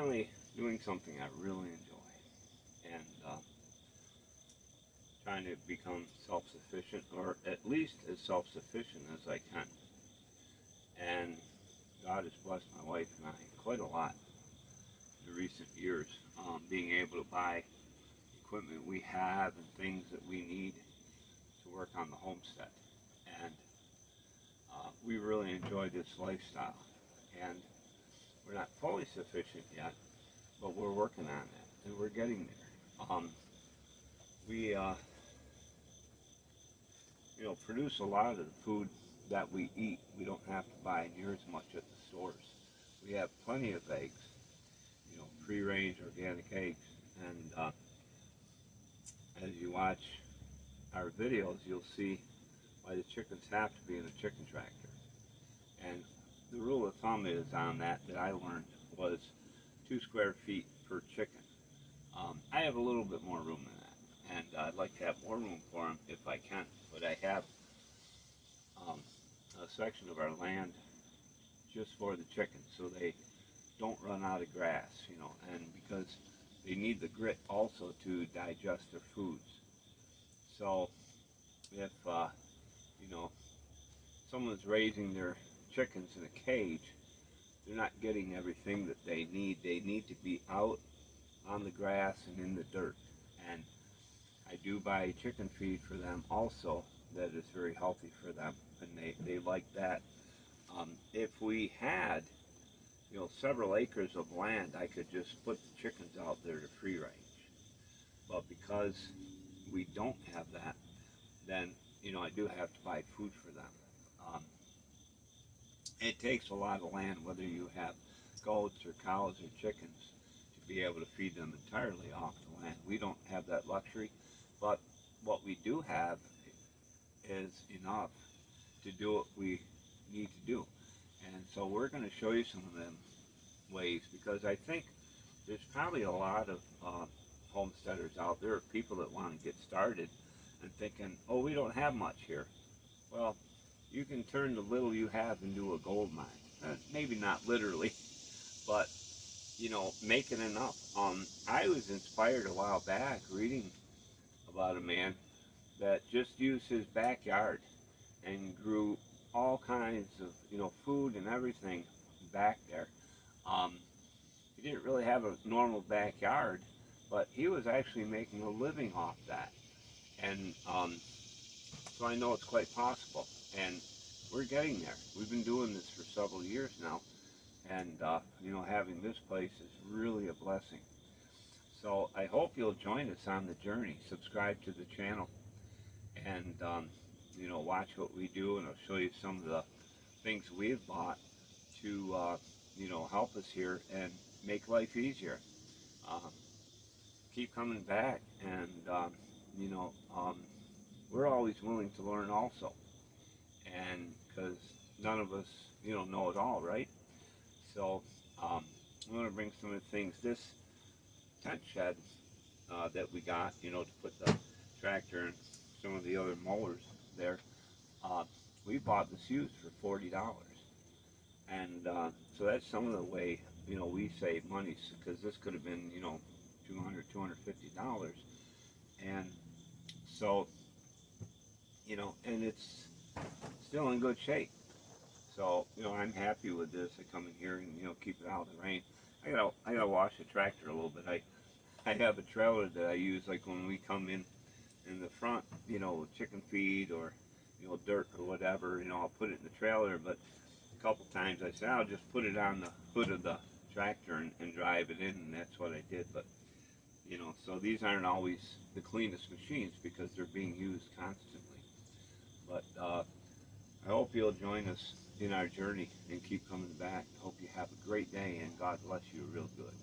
finally doing something I really enjoy, and trying to become self-sufficient, or at least as self-sufficient as I can. And God has blessed my wife and I quite a lot in the recent years, being able to buy equipment we have and things that we need to work on the homestead. And we really enjoy this lifestyle. And we're not fully sufficient yet, but we're working on that, and we're getting there. We produce a lot of the food that we eat. We don't have to buy near as much at the stores. We have plenty of eggs, free-range organic eggs. And as you watch our videos, you'll see why the chickens have to be in a chicken tractor. And the rule of thumb is on that I learned was 2 square feet per chicken. I have a little bit more room than that, and I'd like to have more room for them if I can. But I have a section of our land just for the chickens, so they don't run out of grass, and because they need the grit also to digest their foods. So if someone's raising their chickens in a cage, they're not getting everything that they need. They need to be out on the grass and in the dirt. And I do buy chicken feed for them also that is very healthy for them, and they like that. If we had several acres of land, I could just put the chickens out there to free range. But because we don't have that, then I do have to buy food for them. It takes a lot of land, whether you have goats or cows or chickens, to be able to feed them entirely off the land. We don't have that luxury, but what we do have is enough to do what we need to do. And so we're going to show you some of them ways, because I think there's probably a lot of homesteaders out there, people that want to get started and thinking, oh, we don't have much here. Well, you can turn the little you have into a gold mine. Maybe not literally, but make it enough. I was inspired a while back reading about a man that just used his backyard and grew all kinds of food and everything back there. He didn't really have a normal backyard, but he was actually making a living off that. And so I know it's quite possible, and we're getting there. We've been doing this for several years now, and having this place is really a blessing. So I hope you'll join us on the journey. Subscribe to the channel, and watch what we do, and I'll show you some of the things we've bought to help us here and make life easier. Keep coming back, and we're always willing to learn also, and because none of us know it all, right? So I'm going to bring some of the things. This tent shed that we got, to put the tractor and some of the other mowers there, we bought this used for $40. And so that's some of the way we save money, because this could have been $200, $250, and so and it's still in good shape. So I'm happy with this. I come in here and keep it out of the rain. I gotta wash the tractor a little bit. I have a trailer that I use, like when we come in the front, with chicken feed or dirt or whatever, I'll put it in the trailer. But a couple times I said I'll just put it on the hood of the tractor and drive it in, and that's what I did. But so these aren't always the cleanest machines because they're being used constantly. But I hope you'll join us in our journey and keep coming back. I hope you have a great day, and God bless you real good.